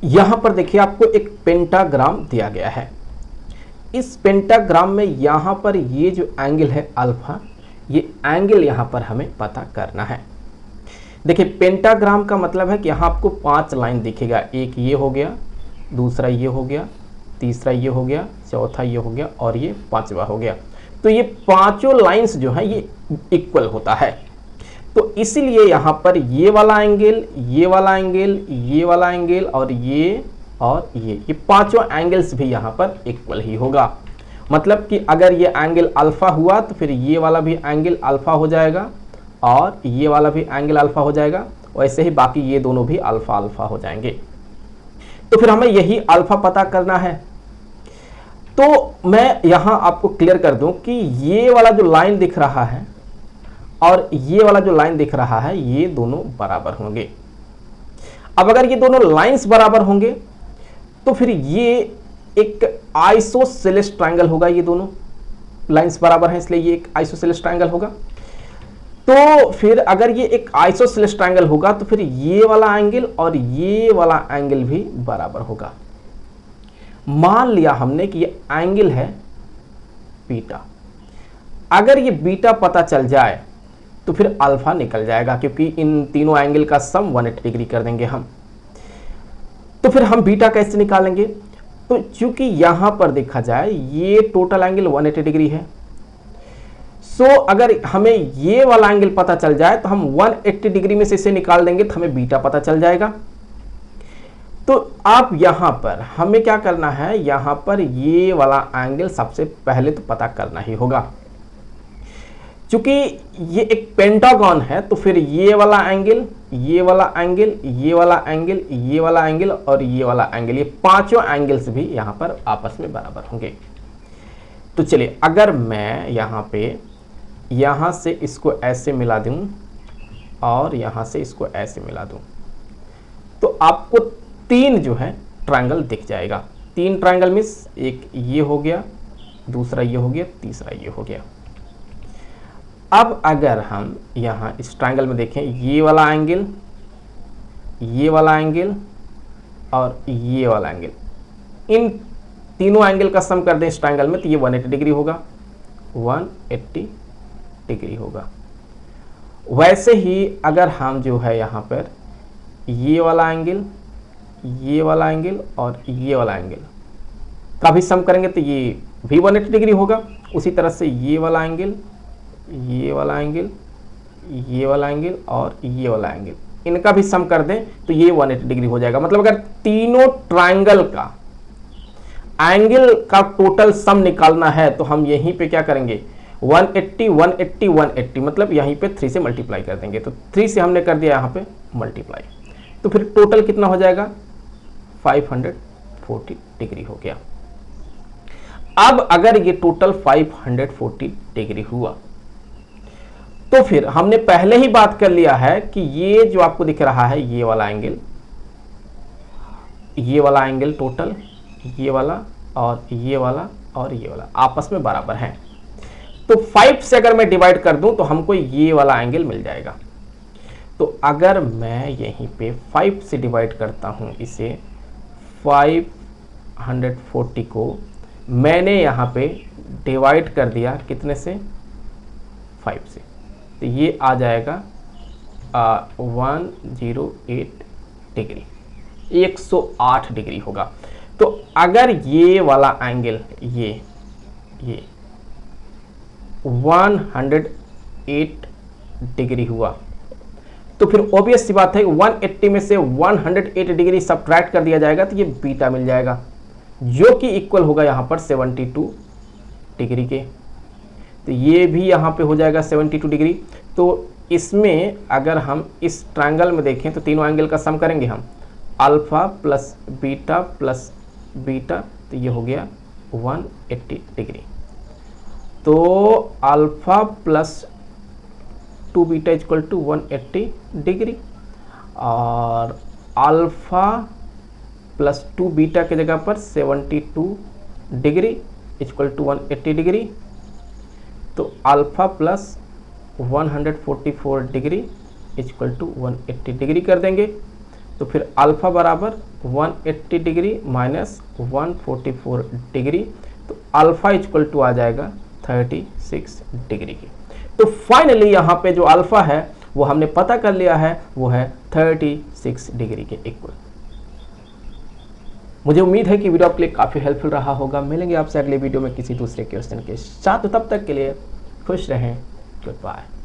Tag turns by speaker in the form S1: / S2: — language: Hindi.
S1: यहां पर देखिए आपको एक पेंटाग्राम दिया गया है। इस पेंटाग्राम में यहां पर ये जो एंगल है अल्फा, ये एंगल यहां पर हमें पता करना है। देखिए पेंटाग्राम का मतलब है कि यहां आपको 5 लाइन दिखेगा। एक ये हो गया, दूसरा ये हो गया, तीसरा ये हो गया, चौथा ये हो गया और ये पांचवा हो गया। तो ये पांचों लाइंस जो है ये इक्वल होता है। तो इसीलिए यहां पर ये वाला एंगल, ये वाला एंगल, ये वाला एंगल और ये पांचों एंगल्स भी यहां पर इक्वल ही होगा। मतलब कि अगर ये एंगल अल्फा हुआ तो फिर ये वाला भी एंगल अल्फा हो जाएगा और ये वाला भी एंगल अल्फा हो जाएगा। वैसे ही बाकी ये दोनों भी अल्फा अल्फा हो जाएंगे। तो फिर हमें यही अल्फा पता करना है। तो मैं यहां आपको क्लियर कर दूं कि ये वाला जो लाइन दिख रहा है और ये वाला जो लाइन दिख रहा है ये दोनों बराबर होंगे। अब अगर ये दोनों लाइंस बराबर होंगे तो फिर ये एक आइसोसेलेस ट्रायंगल होगा। ये दोनों लाइंस बराबर हैं इसलिए ये एक आइसोसेलेस ट्रायंगल होगा। तो फिर अगर ये एक आइसोसेलेस ट्रायंगल होगा तो फिर ये वाला एंगल और ये वाला एंगल भी बराबर होगा। मान लिया हमने कि ये एंगल है बीटा। अगर ये बीटा पता चल जाए तो फिर अल्फा निकल जाएगा, क्योंकि इन तीनों एंगल का सम 180 डिग्री कर देंगे हम। तो फिर हम बीटा कैसे निकालेंगे? तो चूंकि यहां पर देखा जाए ये टोटल एंगल 180 डिग्री है, सो अगर हमें ये वाला एंगल पता चल जाए तो हम 180 डिग्री में से इसे निकाल देंगे तो हमें बीटा पता चल जाएगा। तो अब यहां पर हमें क्या करना है, यहां पर ये वाला एंगल सबसे पहले तो पता करना ही होगा। चूंकि ये एक पेंटागन है तो फिर ये वाला एंगल, ये वाला एंगल, ये वाला एंगल, ये वाला एंगल और ये वाला एंगल, ये पांचों एंगल्स भी यहां पर आपस में बराबर होंगे। तो चलिए अगर मैं यहां पे यहां से इसको ऐसे मिला दूं और यहां से इसको ऐसे मिला दूं तो आपको 3 जो है ट्रायंगल दिख जाएगा। 3 ट्रायंगल मींस एक ये हो गया, दूसरा ये हो गया, तीसरा ये हो गया। अब अगर हम यहाँ इस ट्रायंगल में देखें, ये वाला एंगल, ये वाला एंगल और ये वाला एंगल, इन तीनों एंगल का सम कर दें इस ट्रायंगल में तो ये 180 डिग्री होगा, 180 डिग्री होगा। वैसे ही अगर हम जो है यहाँ पर ये वाला एंगल, ये वाला एंगल और ये वाला एंगल का भी सम करेंगे तो ये भी 180 डिग्री होगा। उसी तरह से ये वाला एंगल, ये वाला एंगल, ये वाला एंगल और ये वाला एंगल, इनका भी सम कर दें तो ये 180 डिग्री हो जाएगा। मतलब अगर तीनों ट्रायंगल का एंगल का टोटल सम निकालना है तो हम यहीं पे क्या करेंगे, 180 180 180, मतलब यहीं पे 3 से मल्टीप्लाई कर देंगे। तो 3 से हमने कर दिया यहाँ पे मल्टीप्लाई, तो फिर टोटल कितना हो जाएगा, 540 डिग्री हो गया। अब अगर ये टोटल 540 डिग्री हुआ तो फिर हमने पहले ही बात कर लिया है कि ये जो आपको दिख रहा है ये वाला एंगल, ये वाला एंगल टोटल, ये वाला और ये वाला और ये वाला आपस में बराबर हैं। तो 5 से अगर मैं डिवाइड कर दूं तो हमको ये वाला एंगल मिल जाएगा। तो अगर मैं यहीं पे 5 से डिवाइड करता हूं इसे, 540 को मैंने यहाँ पे डिवाइड कर दिया कितने से, 5 से, तो ये आ जाएगा 108 डिग्री, 108 डिग्री होगा। तो अगर ये वाला एंगल ये 108 डिग्री हुआ तो फिर ऑब्वियस सी बात है 180 में से 108 डिग्री सब्ट्रैक्ट कर दिया जाएगा तो ये बीटा मिल जाएगा, जो कि इक्वल होगा यहाँ पर 72 डिग्री के। तो ये भी यहाँ पे हो जाएगा 72 डिग्री। तो इसमें अगर हम इस ट्रायंगल में देखें तो तीनों एंगल का सम करेंगे हम, अल्फा प्लस बीटा, तो ये हो गया 180 डिग्री। तो alpha plus 2 beta equal to 180 degree और अल्फा प्लस 2 बीटा के जगह पर 72 डिग्री इक्वल टू 180 डिग्री। तो alpha plus 144 degree equal to 180 degree कर देंगे। तो फिर अल्फा बराबर 180 डिग्री माइनस 144 डिग्री, तो अल्फा इक्वल टू आ जाएगा 36 डिग्री की। तो फाइनली यहाँ पे जो अल्फा है वो हमने पता कर लिया है, वो है 36 डिग्री के इक्वल। मुझे उम्मीद है कि वीडियो आपके लिए काफ़ी हेल्पफुल रहा होगा। मिलेंगे आपसे अगले वीडियो में किसी दूसरे क्वेश्चन के साथ, तब तक के लिए खुश रहें। Good bye.